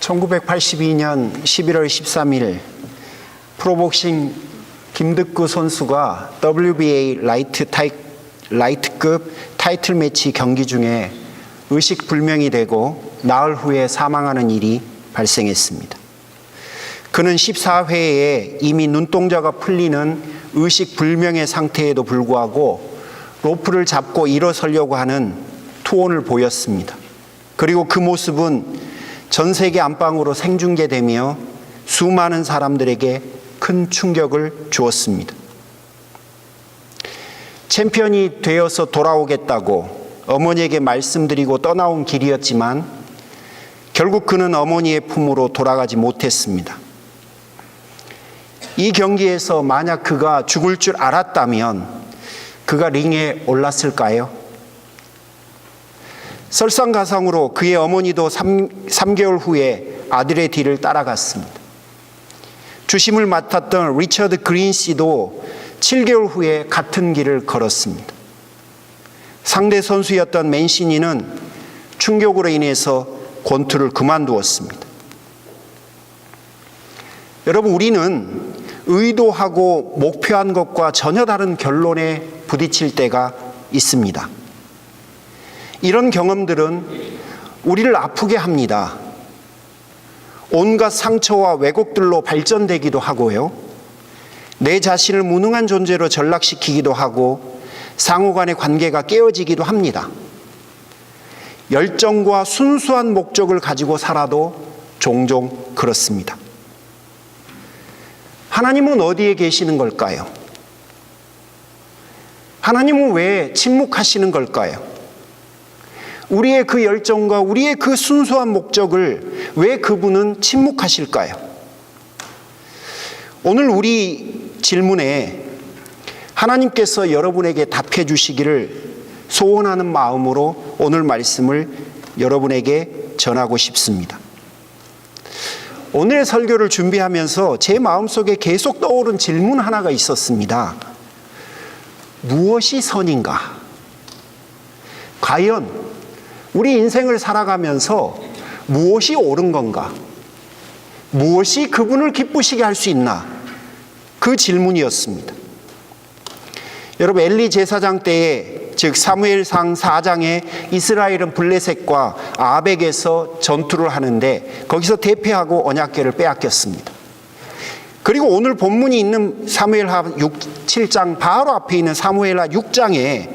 1982년 11월 13일 프로복싱 김득구 선수가 WBA 라이트급 타이틀 매치 경기 중에 의식불명이 되고 나흘 후에 사망하는 일이 발생했습니다. 그는 14회에 이미 눈동자가 풀리는 의식불명의 상태에도 불구하고 로프를 잡고 일어서려고 하는 투혼을 보였습니다. 그리고 그 모습은 전 세계 안방으로 생중계되며 수많은 사람들에게 큰 충격을 주었습니다. 챔피언이 되어서 돌아오겠다고 어머니에게 말씀드리고 떠나온 길이었지만 결국 그는 어머니의 품으로 돌아가지 못했습니다. 이 경기에서 만약 그가 죽을 줄 알았다면 그가 링에 올랐을까요? 설상가상으로 그의 어머니도 3개월 후에 아들의 뒤를 따라갔습니다. 주심을 맡았던 리처드 그린 씨도 7개월 후에 같은 길을 걸었습니다. 상대 선수였던 맨시니는 충격으로 인해서 권투를 그만두었습니다. 여러분, 우리는 의도하고 목표한 것과 전혀 다른 결론에 부딪힐 때가 있습니다. 이런 경험들은 우리를 아프게 합니다. 온갖 상처와 왜곡들로 발전되기도 하고요. 내 자신을 무능한 존재로 전락시키기도 하고 상호 간의 관계가 깨어지기도 합니다. 열정과 순수한 목적을 가지고 살아도 종종 그렇습니다. 하나님은 어디에 계시는 걸까요? 하나님은 왜 침묵하시는 걸까요? 우리의 그 열정과 우리의 그 순수한 목적을 왜 그분은 침묵하실까요? 오늘 우리 질문에 하나님께서 여러분에게 답해 주시기를 소원하는 마음으로 오늘 말씀을 여러분에게 전하고 싶습니다. 오늘의 설교를 준비하면서 제 마음속에 계속 떠오른 질문 하나가 있었습니다. 무엇이 선인가? 과연 우리 인생을 살아가면서 무엇이 옳은 건가? 무엇이 그분을 기쁘시게 할 수 있나? 그 질문이었습니다. 여러분, 엘리 제사장 때에, 즉 사무엘상 4장에 이스라엘은 블레셋과 아벡에서 전투를 하는데 거기서 대패하고 언약궤를 빼앗겼습니다. 그리고 오늘 본문이 있는 사무엘하 7장 바로 앞에 있는 사무엘하 6장에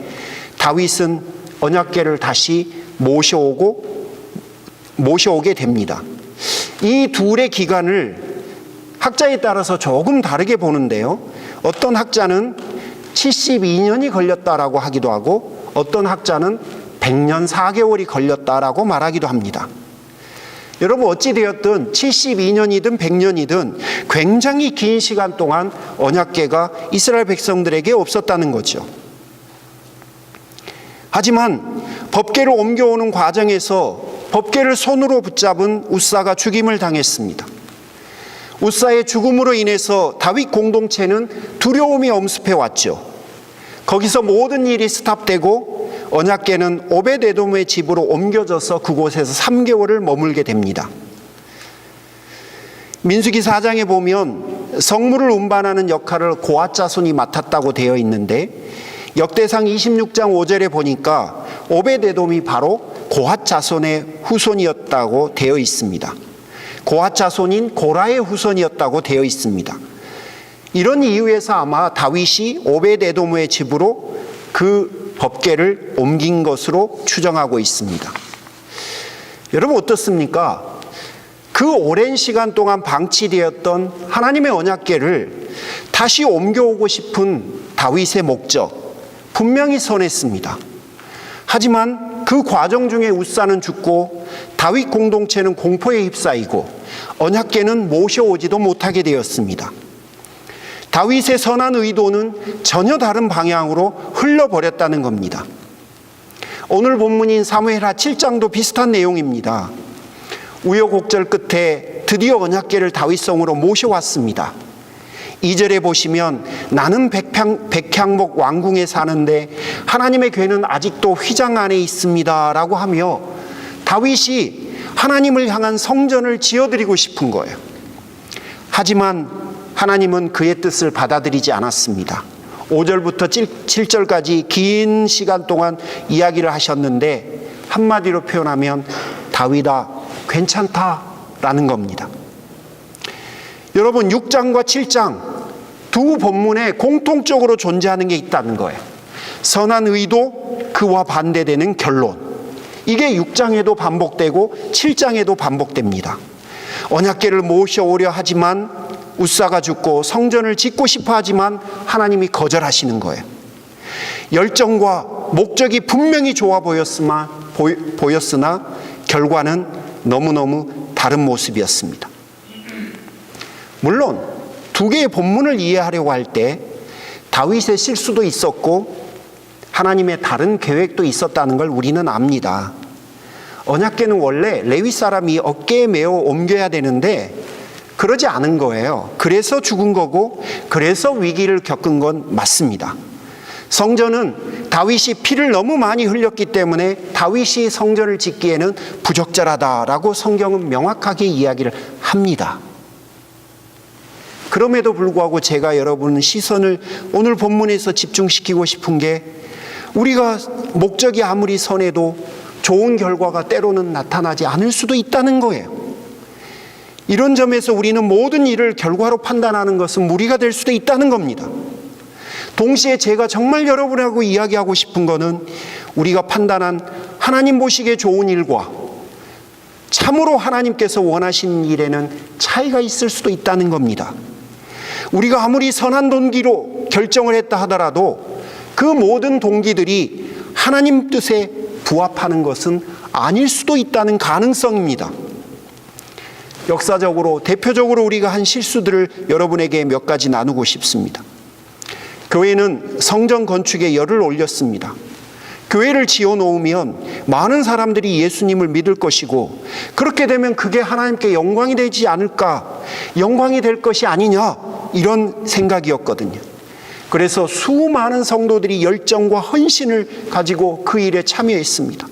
다윗은 언약궤를 다시 모셔오게 됩니다. 이 둘의 기간을 학자에 따라서 조금 다르게 보는데요. 어떤 학자는 72년이 걸렸다라고 하기도 하고 어떤 학자는 100년 4개월이 걸렸다라고 말하기도 합니다. 여러분, 어찌되었든 72년이든 100년이든 굉장히 긴 시간 동안 언약궤가 이스라엘 백성들에게 없었다는 거죠. 하지만 법궤를 옮겨오는 과정에서 법궤를 손으로 붙잡은 웃사가 죽임을 당했습니다. 웃사의 죽음으로 인해서 다윗 공동체는 두려움이 엄습해 왔죠. 거기서 모든 일이 스탑되고 언약궤는 오벳에돔의 집으로 옮겨져서 그곳에서 3개월을 머물게 됩니다. 민수기 4장에 보면 성물을 운반하는 역할을 고앗 자손이 맡았다고 되어 있는데 역대상 26장 5절에 보니까 오벳에돔이 바로 고앗 자손의 후손이었다고 되어 있습니다. 고앗 자손인 고라의 후손이었다고 되어 있습니다. 이런 이유에서 아마 다윗이 오벳에돔의 집으로 그 법궤를 옮긴 것으로 추정하고 있습니다. 여러분, 어떻습니까? 그 오랜 시간 동안 방치되었던 하나님의 언약궤를 다시 옮겨오고 싶은 다윗의 목적, 분명히 선했습니다. 하지만 그 과정 중에 웃사는 죽고 다윗 공동체는 공포에 휩싸이고 언약궤는 모셔오지도 못하게 되었습니다. 다윗의 선한 의도는 전혀 다른 방향으로 흘러버렸다는 겁니다. 오늘 본문인 사무엘하 7장도 비슷한 내용입니다. 우여곡절 끝에 드디어 언약궤를 다윗성으로 모셔왔습니다. 2절에 보시면 나는 백향목 왕궁에 사는데 하나님의 궤는 아직도 휘장 안에 있습니다 라고 하며 다윗이 하나님을 향한 성전을 지어드리고 싶은 거예요. 하지만 하나님은 그의 뜻을 받아들이지 않았습니다. 5절부터 7절까지 긴 시간 동안 이야기를 하셨는데 한마디로 표현하면 다윗아 괜찮다라는 겁니다. 여러분 6장과 7장 두 본문에 공통적으로 존재하는 게 있다는 거예요. 선한 의도, 그와 반대되는 결론. 이게 6장에도 반복되고 7장에도 반복됩니다. 언약궤를 모셔오려 하지만 웃사가 죽고 성전을 짓고 싶어 하지만 하나님이 거절하시는 거예요. 열정과 목적이 분명히 좋아 보였으나 결과는 너무너무 다른 모습이었습니다. 물론 두 개의 본문을 이해하려고 할 때 다윗의 실수도 있었고 하나님의 다른 계획도 있었다는 걸 우리는 압니다. 언약궤는 원래 레위 사람이 어깨에 메어 옮겨야 되는데 그러지 않은 거예요. 그래서 죽은 거고 그래서 위기를 겪은 건 맞습니다. 성전은 다윗이 피를 너무 많이 흘렸기 때문에 다윗이 성전을 짓기에는 부적절하다라고 성경은 명확하게 이야기를 합니다. 그럼에도 불구하고 제가 여러분 시선을 오늘 본문에서 집중시키고 싶은 게 우리가 목적이 아무리 선해도 좋은 결과가 때로는 나타나지 않을 수도 있다는 거예요. 이런 점에서 우리는 모든 일을 결과로 판단하는 것은 무리가 될 수도 있다는 겁니다. 동시에 제가 정말 여러분하고 이야기하고 싶은 거는 우리가 판단한 하나님 보시기에 좋은 일과 참으로 하나님께서 원하시는 일에는 차이가 있을 수도 있다는 겁니다. 우리가 아무리 선한 동기로 결정을 했다 하더라도 그 모든 동기들이 하나님 뜻에 부합하는 것은 아닐 수도 있다는 가능성입니다. 역사적으로 대표적으로 우리가 한 실수들을 여러분에게 몇 가지 나누고 싶습니다. 교회는 성전 건축에 열을 올렸습니다. 교회를 지어놓으면 많은 사람들이 예수님을 믿을 것이고 그렇게 되면 그게 하나님께 영광이 되지 않을까, 영광이 될 것이 아니냐 이런 생각이었거든요. 그래서 수많은 성도들이 열정과 헌신을 가지고 그 일에 참여했습니다.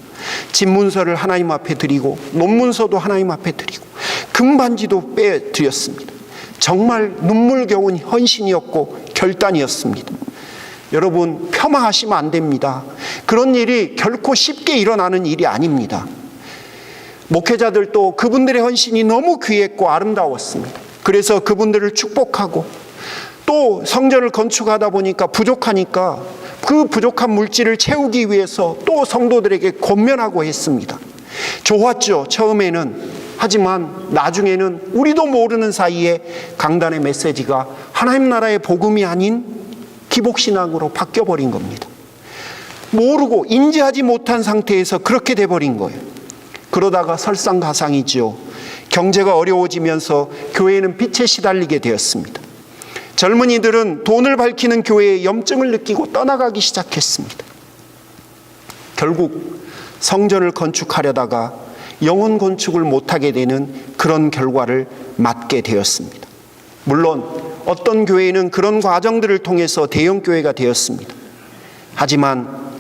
집문서를 하나님 앞에 드리고 논문서도 하나님 앞에 드리고 금반지도 빼드렸습니다. 정말 눈물겨운 헌신이었고 결단이었습니다. 여러분 폄하하시면 안 됩니다. 그런 일이 결코 쉽게 일어나는 일이 아닙니다. 목회자들도 그분들의 헌신이 너무 귀했고 아름다웠습니다. 그래서 그분들을 축복하고 또 성전을 건축하다 보니까 부족하니까 그 부족한 물질을 채우기 위해서 또 성도들에게 권면하고 했습니다. 좋았죠, 처음에는. 하지만 나중에는 우리도 모르는 사이에 강단의 메시지가 하나님 나라의 복음이 아닌 기복신앙으로 바뀌어버린 겁니다. 모르고 인지하지 못한 상태에서 그렇게 돼버린 거예요. 그러다가 설상가상이죠. 경제가 어려워지면서 교회는 빚에 시달리게 되었습니다. 젊은이들은 돈을 밝히는 교회에 염증을 느끼고 떠나가기 시작했습니다. 결국 성전을 건축하려다가 영혼 건축을 못하게 되는 그런 결과를 맞게 되었습니다. 물론 어떤 교회는 그런 과정들을 통해서 대형교회가 되었습니다. 하지만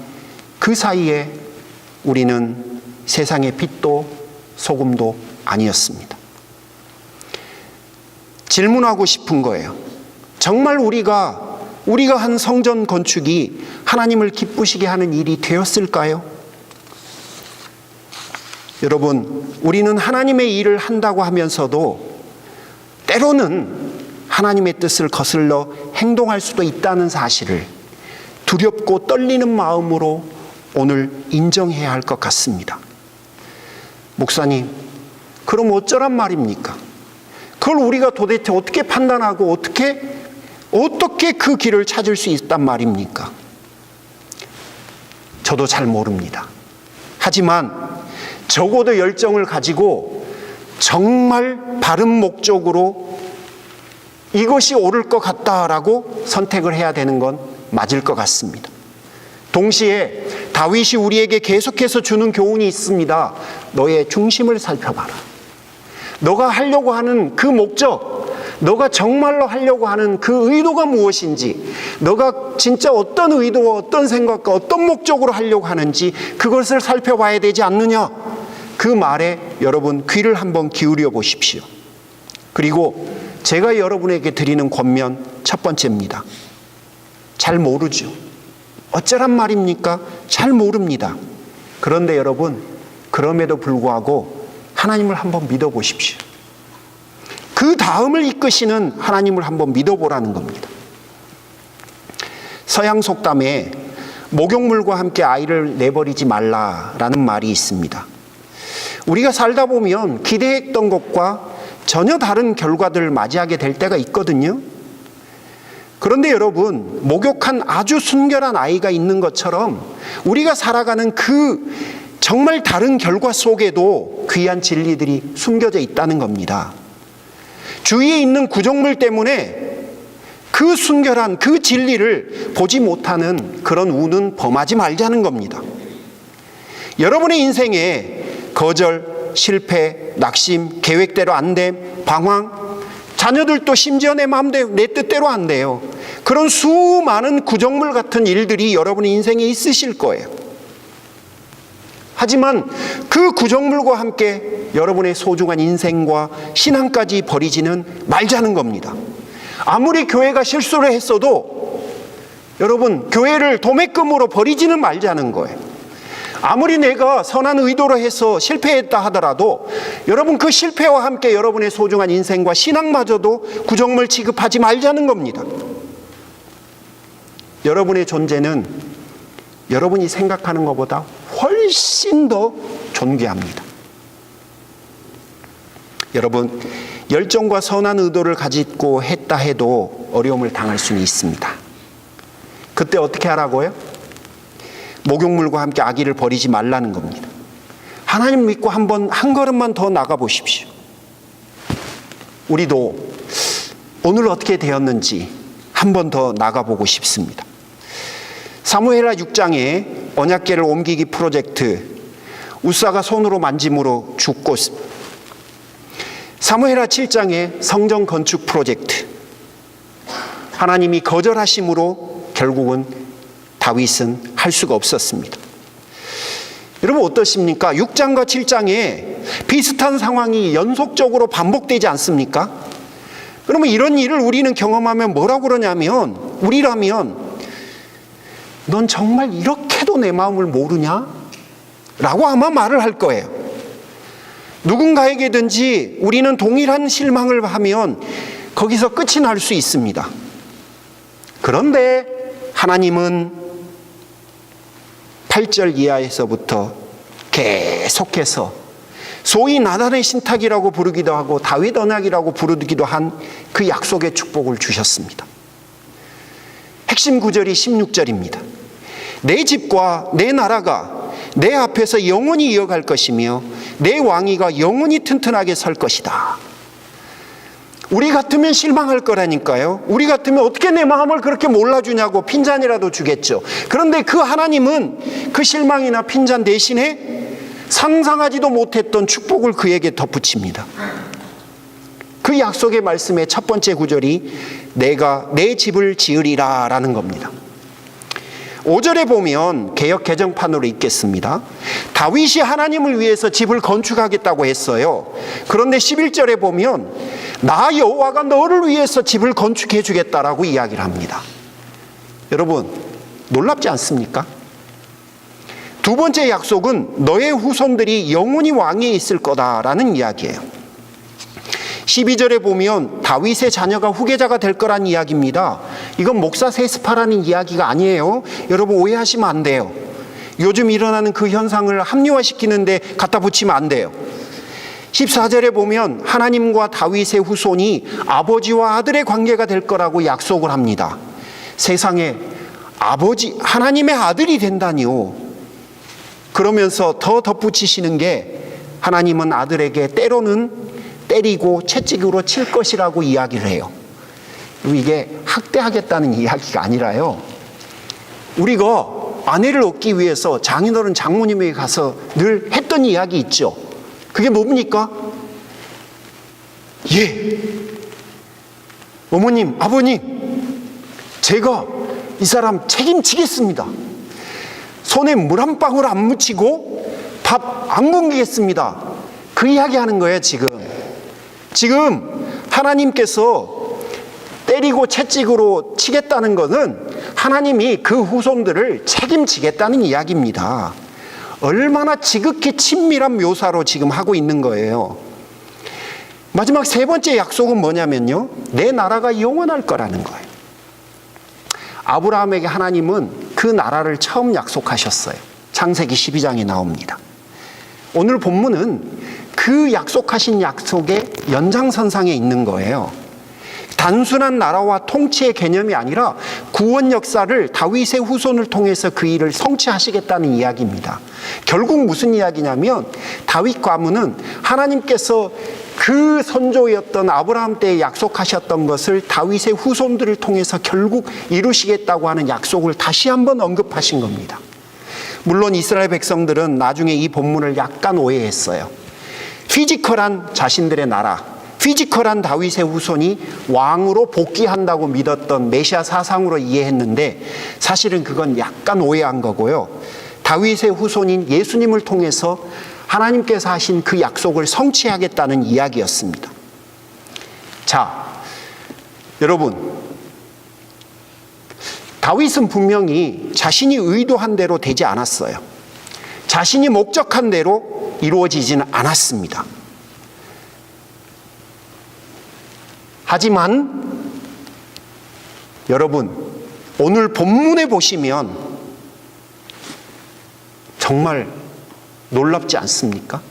그 사이에 우리는 세상의 빛도 소금도 아니었습니다. 질문하고 싶은 거예요. 정말 우리가 한 성전 건축이 하나님을 기쁘시게 하는 일이 되었을까요? 여러분, 우리는 하나님의 일을 한다고 하면서도 때로는 하나님의 뜻을 거슬러 행동할 수도 있다는 사실을 두렵고 떨리는 마음으로 오늘 인정해야 할 것 같습니다. 목사님, 그럼 어쩌란 말입니까? 그걸 우리가 도대체 어떻게 판단하고 어떻게 그 길을 찾을 수 있단 말입니까? 저도 잘 모릅니다. 하지만 적어도 열정을 가지고 정말 바른 목적으로 이것이 옳을 것 같다라고 선택을 해야 되는 건 맞을 것 같습니다. 동시에 다윗이 우리에게 계속해서 주는 교훈이 있습니다. 너의 중심을 살펴봐라. 너가 하려고 하는 그 목적, 너가 정말로 하려고 하는 그 의도가 무엇인지, 너가 진짜 어떤 의도와 어떤 생각과 어떤 목적으로 하려고 하는지 그것을 살펴봐야 되지 않느냐. 그 말에 여러분 귀를 한번 기울여 보십시오. 그리고 제가 여러분에게 드리는 권면 첫 번째입니다. 잘 모르죠. 어쩌란 말입니까? 잘 모릅니다. 그런데 여러분, 그럼에도 불구하고 하나님을 한번 믿어보십시오. 그 다음을 이끄시는 하나님을 한번 믿어보라는 겁니다. 서양 속담에 목욕물과 함께 아이를 내버리지 말라라는 말이 있습니다. 우리가 살다 보면 기대했던 것과 전혀 다른 결과들을 맞이하게 될 때가 있거든요. 그런데 여러분, 목욕한 아주 순결한 아이가 있는 것처럼 우리가 살아가는 그 정말 다른 결과 속에도 귀한 진리들이 숨겨져 있다는 겁니다. 주위에 있는 구정물 때문에 그 순결한 그 진리를 보지 못하는 그런 운은 범하지 말자는 겁니다. 여러분의 인생에 거절, 실패, 낙심, 계획대로 안 됨, 방황, 자녀들도 심지어 내 마음대로, 내 뜻대로 안 돼요. 그런 수많은 구정물 같은 일들이 여러분의 인생에 있으실 거예요. 하지만 그 구정물과 함께 여러분의 소중한 인생과 신앙까지 버리지는 말자는 겁니다. 아무리 교회가 실수를 했어도 여러분, 교회를 도매금으로 버리지는 말자는 거예요. 아무리 내가 선한 의도로 해서 실패했다 하더라도 여러분, 그 실패와 함께 여러분의 소중한 인생과 신앙마저도 구정물 취급하지 말자는 겁니다. 여러분의 존재는 여러분이 생각하는 것보다 훨씬 더 존귀합니다. 여러분, 열정과 선한 의도를 가지고 했다 해도 어려움을 당할 수는 있습니다. 그때 어떻게 하라고요? 목욕물과 함께 아기를 버리지 말라는 겁니다. 하나님 믿고 한 걸음만 더 나가 보십시오. 우리도 오늘 어떻게 되었는지 한 번 더 나가보고 싶습니다. 사무엘하 6장에 언약궤를 옮기기 프로젝트, 우사가 손으로 만짐으로 죽고, 사무엘하 7장에 성전 건축 프로젝트, 하나님이 거절하심으로 결국은 다윗은 할 수가 없었습니다. 여러분 어떠십니까? 6장과 7장에 비슷한 상황이 연속적으로 반복되지 않습니까? 그러면 이런 일을 우리는 경험하면 뭐라고 그러냐면, 우리라면 넌 정말 이렇게도 내 마음을 모르냐? 라고 아마 말을 할 거예요. 누군가에게든지 우리는 동일한 실망을 하면 거기서 끝이 날 수 있습니다. 그런데 하나님은 8절 이하에서부터 계속해서 소위 나단의 신탁이라고 부르기도 하고 다윗 언약이라고 부르기도 한 그 약속의 축복을 주셨습니다. 핵심 구절이 16절입니다. 내 집과 내 나라가 내 앞에서 영원히 이어갈 것이며 내 왕위가 영원히 튼튼하게 설 것이다. 우리 같으면 실망할 거라니까요. 우리 같으면 어떻게 내 마음을 그렇게 몰라주냐고 핀잔이라도 주겠죠. 그런데 그 하나님은 그 실망이나 핀잔 대신에 상상하지도 못했던 축복을 그에게 덧붙입니다. 그 약속의 말씀의 첫 번째 구절이 내가 내 집을 지으리라 라는 겁니다. 5절에 보면 개역 개정판으로 읽겠습니다. 다윗이 하나님을 위해서 집을 건축하겠다고 했어요. 그런데 11절에 보면 나 여호와가 너를 위해서 집을 건축해 주겠다라고 이야기를 합니다. 여러분 놀랍지 않습니까? 두 번째 약속은 너의 후손들이 영원히 왕위에 있을 거다라는 이야기예요. 12절에 보면 다윗의 자녀가 후계자가 될 거란 이야기입니다. 이건 목사 세습하라는 이야기가 아니에요. 여러분 오해하시면 안 돼요. 요즘 일어나는 그 현상을 합리화시키는데 갖다 붙이면 안 돼요. 14절에 보면 하나님과 다윗의 후손이 아버지와 아들의 관계가 될 거라고 약속을 합니다. 세상에 아버지, 하나님의 아들이 된다니요. 그러면서 더 덧붙이시는 게 하나님은 아들에게 때로는 때리고 채찍으로 칠 것이라고 이야기를 해요. 이게 학대하겠다는 이야기가 아니라요. 우리가 아내를 얻기 위해서 장인어른 장모님에게 가서 늘 했던 이야기 있죠. 그게 뭡니까? 예, 어머님, 아버님, 제가 이 사람 책임지겠습니다. 손에 물 한 방울 안 묻히고 밥 안 굶기겠습니다. 그 이야기 하는 거예요, 지금. 지금 하나님께서 때리고 채찍으로 치겠다는 것은 하나님이 그 후손들을 책임지겠다는 이야기입니다. 얼마나 지극히 친밀한 묘사로 지금 하고 있는 거예요. 마지막 세 번째 약속은 뭐냐면요, 내 나라가 영원할 거라는 거예요. 아브라함에게 하나님은 그 나라를 처음 약속하셨어요. 창세기 12장에 나옵니다. 오늘 본문은 그 약속하신 약속의 연장선상에 있는 거예요. 단순한 나라와 통치의 개념이 아니라 구원 역사를 다윗의 후손을 통해서 그 일을 성취하시겠다는 이야기입니다. 결국 무슨 이야기냐면 다윗 가문은 하나님께서 그 선조였던 아브라함 때에 약속하셨던 것을 다윗의 후손들을 통해서 결국 이루시겠다고 하는 약속을 다시 한번 언급하신 겁니다. 물론 이스라엘 백성들은 나중에 이 본문을 약간 오해했어요. 피지컬한 자신들의 나라, 피지컬한 다윗의 후손이 왕으로 복귀한다고 믿었던 메시아 사상으로 이해했는데 사실은 그건 약간 오해한 거고요. 다윗의 후손인 예수님을 통해서 하나님께서 하신 그 약속을 성취하겠다는 이야기였습니다. 자, 여러분, 다윗은 분명히 자신이 의도한 대로 되지 않았어요. 자신이 목적한 대로 이루어지지는 않았습니다. 하지만 여러분, 오늘 본문에 보시면 정말 놀랍지 않습니까?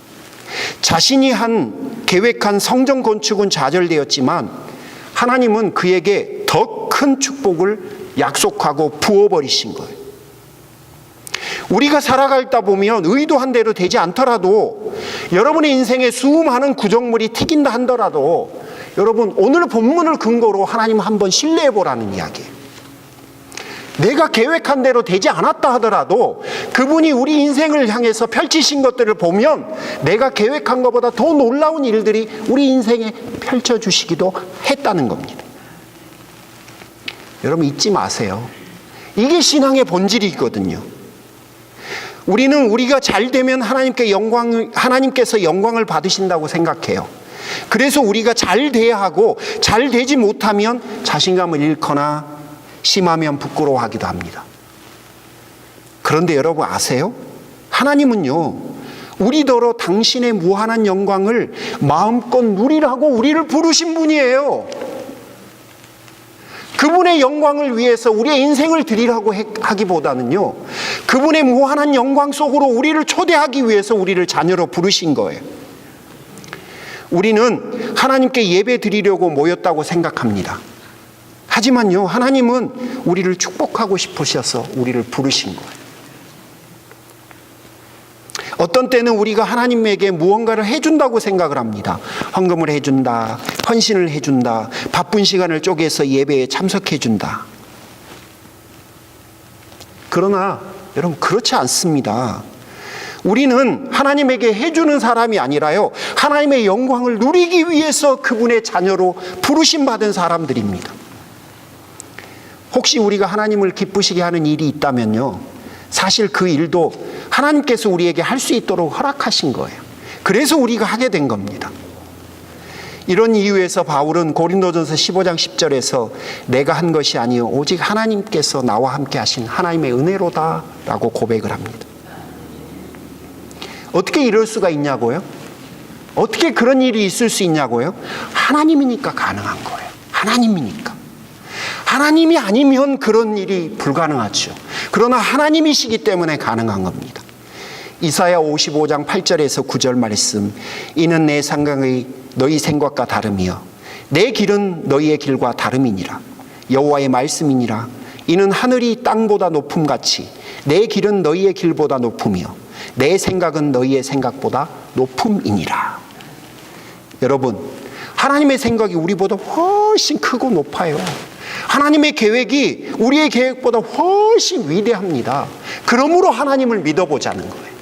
자신이 계획한 성전 건축은 좌절되었지만 하나님은 그에게 더 큰 축복을 약속하고 부어버리신 거예요. 우리가 살아가다 보면 의도한 대로 되지 않더라도, 여러분의 인생에 수많은 구정물이 튀긴다 하더라도 여러분, 오늘 본문을 근거로 하나님 한번 신뢰해 보라는 이야기예요. 내가 계획한 대로 되지 않았다 하더라도 그분이 우리 인생을 향해서 펼치신 것들을 보면 내가 계획한 것보다 더 놀라운 일들이 우리 인생에 펼쳐주시기도 했다는 겁니다. 여러분, 잊지 마세요. 이게 신앙의 본질이거든요. 우리는 우리가 잘 되면 하나님께서 영광을 받으신다고 생각해요. 그래서 우리가 잘 돼야 하고 잘 되지 못하면 자신감을 잃거나 심하면 부끄러워하기도 합니다. 그런데 여러분 아세요? 하나님은요, 우리더러 당신의 무한한 영광을 마음껏 누리라고 우리를 부르신 분이에요. 그분의 영광을 위해서 우리의 인생을 드리라고 하기보다는요, 그분의 무한한 영광 속으로 우리를 초대하기 위해서 우리를 자녀로 부르신 거예요. 우리는 하나님께 예배 드리려고 모였다고 생각합니다. 하지만요, 하나님은 우리를 축복하고 싶으셔서 우리를 부르신 거예요. 어떤 때는 우리가 하나님에게 무언가를 해준다고 생각을 합니다. 헌금을 해준다, 헌신을 해준다, 바쁜 시간을 쪼개서 예배에 참석해준다. 그러나 여러분, 그렇지 않습니다. 우리는 하나님에게 해주는 사람이 아니라요, 하나님의 영광을 누리기 위해서 그분의 자녀로 부르심받은 사람들입니다. 혹시 우리가 하나님을 기쁘시게 하는 일이 있다면요, 사실 그 일도 하나님께서 우리에게 할 수 있도록 허락하신 거예요. 그래서 우리가 하게 된 겁니다. 이런 이유에서 바울은 고린도전서 15장 10절에서 내가 한 것이 아니요 오직 하나님께서 나와 함께 하신 하나님의 은혜로다 라고 고백을 합니다. 어떻게 이럴 수가 있냐고요? 어떻게 그런 일이 있을 수 있냐고요? 하나님이니까 가능한 거예요. 하나님이니까. 하나님이 아니면 그런 일이 불가능하죠. 그러나 하나님이시기 때문에 가능한 겁니다. 이사야 55장 8절에서 9절 말씀, 이는 내 생각이 너희 생각과 다름이여 내 길은 너희의 길과 다름이니라. 여호와의 말씀이니라. 이는 하늘이 땅보다 높음같이 내 길은 너희의 길보다 높으며 내 생각은 너희의 생각보다 높음이니라. 여러분, 하나님의 생각이 우리보다 훨씬 크고 높아요. 하나님의 계획이 우리의 계획보다 훨씬 위대합니다. 그러므로 하나님을 믿어보자는 거예요.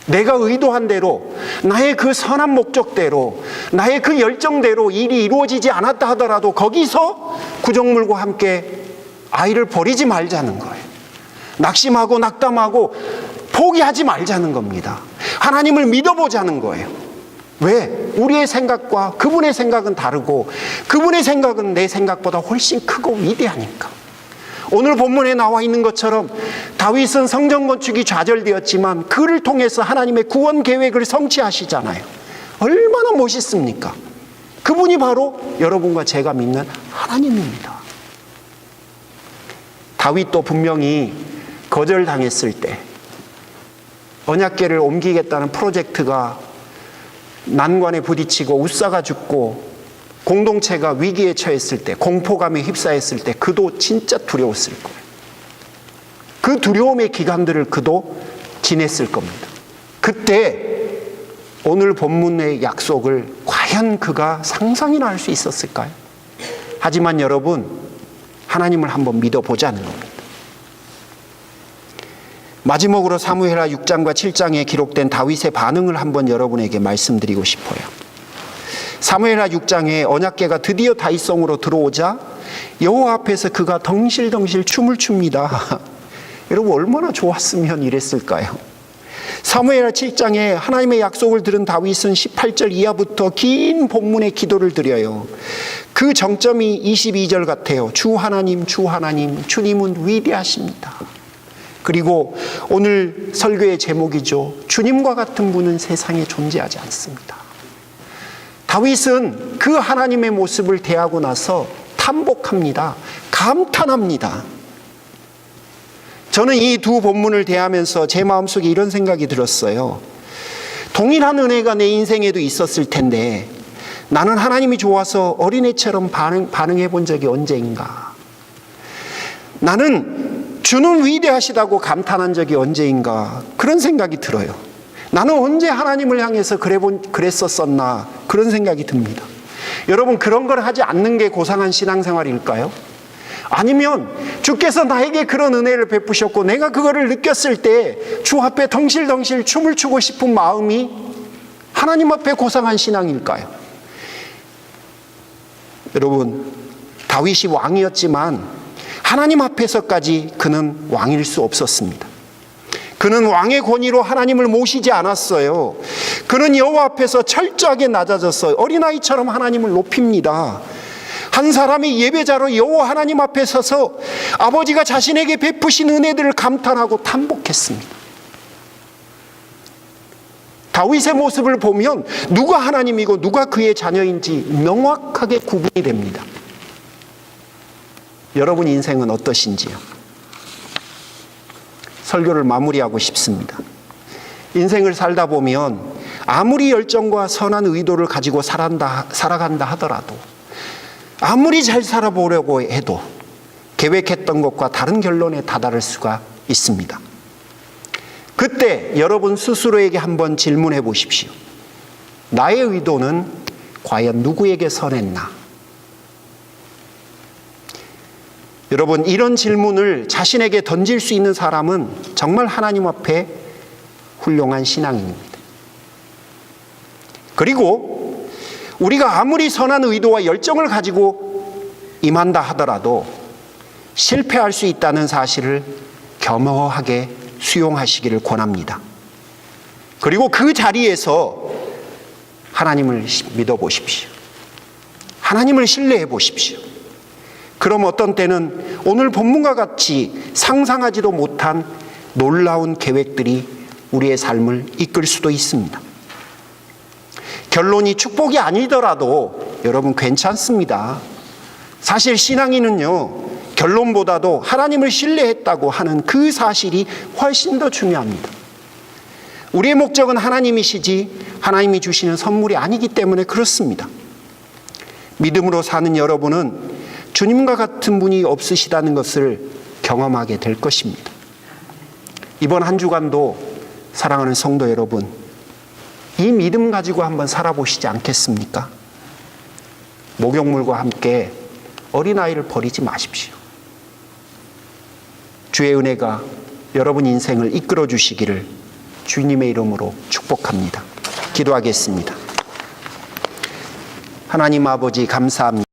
내가 의도한 대로, 나의 그 선한 목적대로, 나의 그 열정대로 일이 이루어지지 않았다 하더라도 거기서 구정물과 함께 아이를 버리지 말자는 거예요. 낙심하고 낙담하고 포기하지 말자는 겁니다. 하나님을 믿어보자는 거예요. 왜? 우리의 생각과 그분의 생각은 다르고 그분의 생각은 내 생각보다 훨씬 크고 위대하니까. 오늘 본문에 나와 있는 것처럼 다윗은 성전 건축이 좌절되었지만 그를 통해서 하나님의 구원 계획을 성취하시잖아요. 얼마나 멋있습니까? 그분이 바로 여러분과 제가 믿는 하나님입니다. 다윗도 분명히 거절당했을 때, 언약궤를 옮기겠다는 프로젝트가 난관에 부딪히고 웃사가 죽고 공동체가 위기에 처했을 때, 공포감에 휩싸였을 때 그도 진짜 두려웠을 거예요. 그 두려움의 기간들을 그도 지냈을 겁니다. 그때 오늘 본문의 약속을 과연 그가 상상이나 할 수 있었을까요? 하지만 여러분, 하나님을 한번 믿어보자는 겁니다. 마지막으로 사무엘하 6장과 7장에 기록된 다윗의 반응을 한번 여러분에게 말씀드리고 싶어요. 사무엘하 6장에 언약궤가 드디어 다윗성으로 들어오자 여호와 앞에서 그가 덩실덩실 춤을 춥니다. 여러분, 얼마나 좋았으면 이랬을까요? 사무엘하 7장에 하나님의 약속을 들은 다윗은 18절 이하부터 긴 본문의 기도를 드려요. 그 정점이 22절 같아요. 주 하나님, 주 하나님, 주님은 위대하십니다. 그리고 오늘 설교의 제목이죠. 주님과 같은 분은 세상에 존재하지 않습니다. 다윗은 그 하나님의 모습을 대하고 나서 탐복합니다. 감탄합니다. 저는 이 두 본문을 대하면서 제 마음속에 이런 생각이 들었어요. 동일한 은혜가 내 인생에도 있었을 텐데 나는 하나님이 좋아서 어린애처럼 반응해 본 적이 언제인가? 나는 주는 위대하시다고 감탄한 적이 언제인가? 그런 생각이 들어요. 나는 언제 하나님을 향해서 그랬었나? 그런 생각이 듭니다. 여러분, 그런 걸 하지 않는 게 고상한 신앙생활일까요? 아니면 주께서 나에게 그런 은혜를 베푸셨고 내가 그거를 느꼈을 때 주 앞에 덩실덩실 춤을 추고 싶은 마음이 하나님 앞에 고상한 신앙일까요? 여러분, 다윗이 왕이었지만 하나님 앞에서까지 그는 왕일 수 없었습니다. 그는 왕의 권위로 하나님을 모시지 않았어요. 그는 여호와 앞에서 철저하게 낮아졌어요. 어린아이처럼 하나님을 높입니다. 한 사람이 예배자로 여호와 하나님 앞에 서서 아버지가 자신에게 베푸신 은혜들을 감탄하고 탐복했습니다. 다윗의 모습을 보면 누가 하나님이고 누가 그의 자녀인지 명확하게 구분이 됩니다. 여러분 인생은 어떠신지요? 설교를 마무리하고 싶습니다. 인생을 살다 보면 아무리 열정과 선한 의도를 가지고 살아간다 하더라도, 아무리 잘 살아보려고 해도 계획했던 것과 다른 결론에 다다를 수가 있습니다. 그때 여러분 스스로에게 한번 질문해 보십시오. 나의 의도는 과연 누구에게 선했나? 여러분, 이런 질문을 자신에게 던질 수 있는 사람은 정말 하나님 앞에 훌륭한 신앙입니다. 그리고 우리가 아무리 선한 의도와 열정을 가지고 임한다 하더라도 실패할 수 있다는 사실을 겸허하게 수용하시기를 권합니다. 그리고 그 자리에서 하나님을 믿어보십시오. 하나님을 신뢰해 보십시오. 그럼 어떤 때는 오늘 본문과 같이 상상하지도 못한 놀라운 계획들이 우리의 삶을 이끌 수도 있습니다. 결론이 축복이 아니더라도 여러분 괜찮습니다. 사실 신앙인은요, 결론보다도 하나님을 신뢰했다고 하는 그 사실이 훨씬 더 중요합니다. 우리의 목적은 하나님이시지 하나님이 주시는 선물이 아니기 때문에 그렇습니다. 믿음으로 사는 여러분은 주님과 같은 분이 없으시다는 것을 경험하게 될 것입니다. 이번 한 주간도 사랑하는 성도 여러분, 이 믿음 가지고 한번 살아보시지 않겠습니까? 목욕물과 함께 어린아이를 버리지 마십시오. 주의 은혜가 여러분 인생을 이끌어 주시기를 주님의 이름으로 축복합니다. 기도하겠습니다. 하나님 아버지 감사합니다.